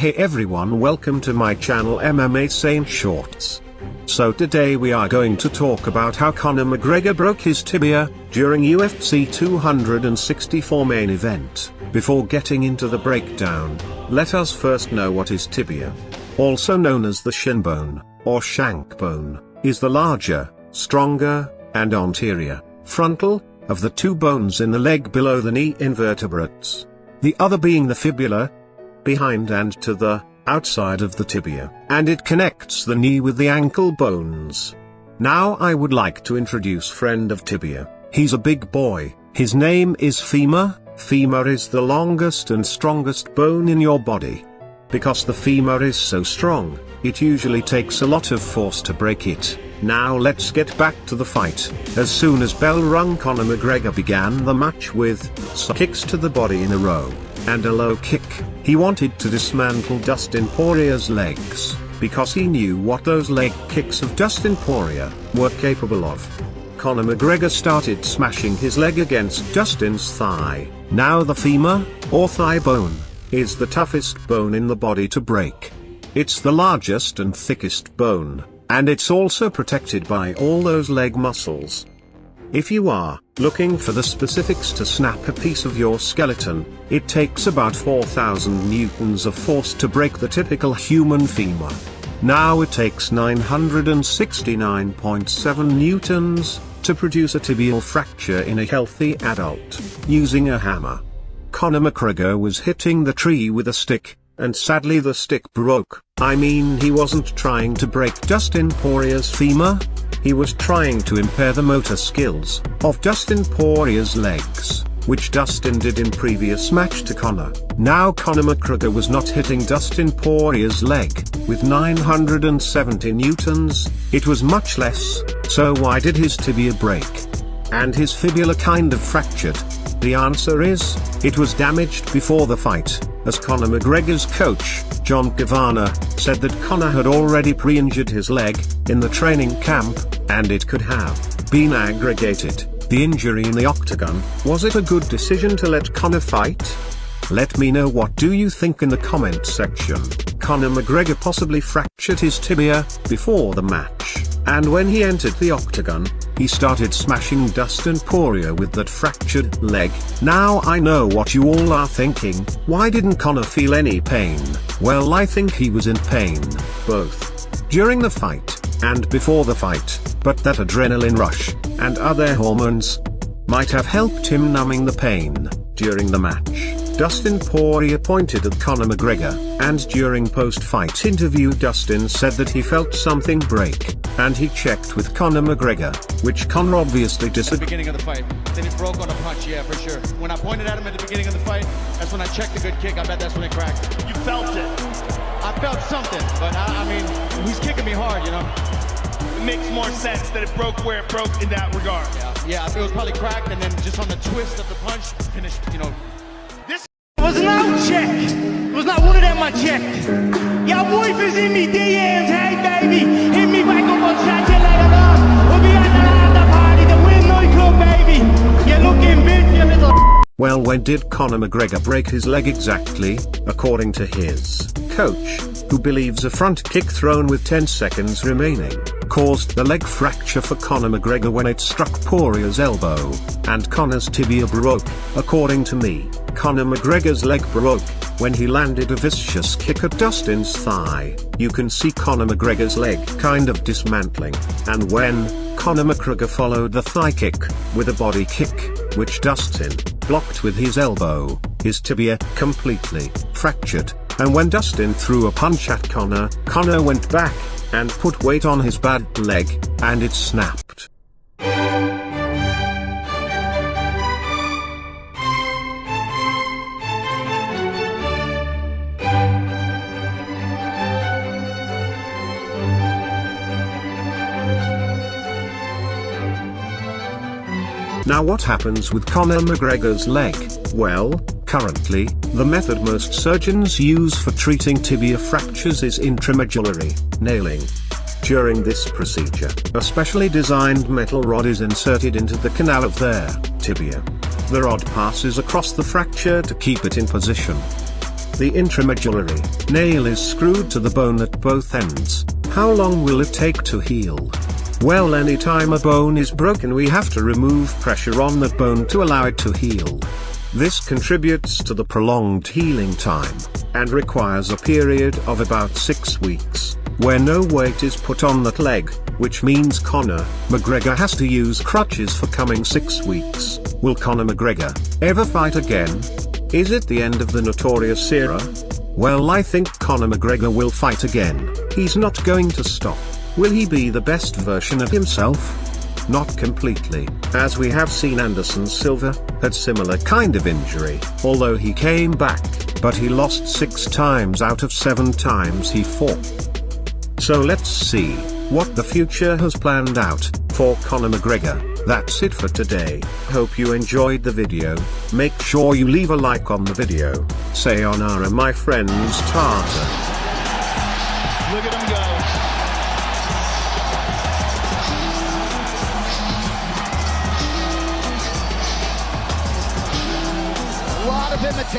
Hey everyone, welcome to my channel MMA Saint Shorts. So today we are going to talk about how Conor McGregor broke his tibia during UFC 264 main event. Before getting into the breakdown, let us first know what is tibia. Also known as the shin bone, or shank bone, is the larger, stronger, and anterior, frontal, of the two bones in the leg below the knee invertebrates. The other being the fibula, behind and to the outside of the tibia, and it connects the knee with the ankle bones. Now I would like to introduce friend of tibia. He's a big boy. His name is femur. Femur is the longest and strongest bone in your body. Because the femur is so strong, it usually takes a lot of force to break it. Now let's get back to the fight. As soon as bell rung, Conor McGregor began the match with some kicks to the body in a row, and a low kick. He wanted to dismantle Dustin Poirier's legs, because he knew what those leg kicks of Dustin Poirier were capable of. Conor McGregor started smashing his leg against Dustin's thigh. Now the femur, or thigh bone, is the toughest bone in the body to break. It's the largest and thickest bone, and it's also protected by all those leg muscles. If you are looking for the specifics to snap a piece of your skeleton, it takes about 4,000 newtons of force to break the typical human femur. Now it takes 969.7 newtons to produce a tibial fracture in a healthy adult, using a hammer. Conor McGregor was hitting the tree with a stick, and sadly the stick broke. I mean, he wasn't trying to break Dustin Poirier's femur. He was trying to impair the motor skills of Dustin Poirier's legs, which Dustin did in previous match to Conor. Now Conor McGregor was not hitting Dustin Poirier's leg with 970 newtons, it was much less. So why did his tibia break? And his fibula kind of fractured? The answer is, it was damaged before the fight, as Conor McGregor's coach, John Kavanagh, said that Conor had already pre-injured his leg in the training camp, and it could have been aggregated. The injury in the octagon. Was it a good decision to let Conor fight? Let me know what do you think in the comment section. Conor McGregor possibly fractured his tibia before the match, and when he entered the octagon, he started smashing Dustin Poirier with that fractured leg. Now I know what you all are thinking, why didn't Conor feel any pain? Well, I think he was in pain, both during the fight and before the fight, but that adrenaline rush and other hormones might have helped him numbing the pain during the match. Dustin Poirier pointed at Conor McGregor, and during post-fight interview Dustin said that he felt something break, and he checked with Conor McGregor, which Conor obviously disagreed. At the beginning of the fight, then it broke on a punch, yeah, for sure. When I pointed at him at the beginning of the fight, that's when I checked a good kick, I bet that's when it cracked. You felt it? I felt something, but I mean, he's kicking me hard, you know? It makes more sense that it broke where it broke in that regard. Yeah, I think it was probably cracked, and then just on the twist of the punch, finished, you know. This was not checked. It was not one of them I checked. Your wife is in me DMs, hey baby, hit me back up on chat you later on. We'll be at the after party, the Win nightclub, baby. You're looking big, you little. Well, when did Conor McGregor break his leg exactly? According to his coach, who believes a front kick thrown with 10 seconds remaining caused the leg fracture for Conor McGregor when it struck Poirier's elbow, and Conor's tibia broke. According to me, Conor McGregor's leg broke when he landed a vicious kick at Dustin's thigh. You can see Conor McGregor's leg kind of dismantling, and when Conor McGregor followed the thigh kick with a body kick, which Dustin blocked with his elbow, his tibia completely fractured, and when Dustin threw a punch at Conor, Conor went back and put weight on his bad leg, and it snapped. Now what happens with Conor McGregor's leg? Well, currently, the method most surgeons use for treating tibia fractures is intramedullary nailing. During this procedure, a specially designed metal rod is inserted into the canal of their tibia. The rod passes across the fracture to keep it in position. The intramedullary nail is screwed to the bone at both ends. How long will it take to heal? Well, anytime a bone is broken, we have to remove pressure on that bone to allow it to heal. This contributes to the prolonged healing time, and requires a period of about 6 weeks, where no weight is put on that leg, which means Conor McGregor has to use crutches for coming 6 weeks. Will Conor McGregor ever fight again? Is it the end of the notorious era? Well, I think Conor McGregor will fight again. He's not going to stop. Will he be the best version of himself? Not completely, as we have seen Anderson Silva had similar kind of injury, although he came back, but he lost 6 times out of 7 times he fought. So let's see what the future has planned out for Conor McGregor. That's it for today. Hope you enjoyed the video. Make sure you leave a like on the video. Sayonara my friends, Tata. Look at him go. A lot of imitation.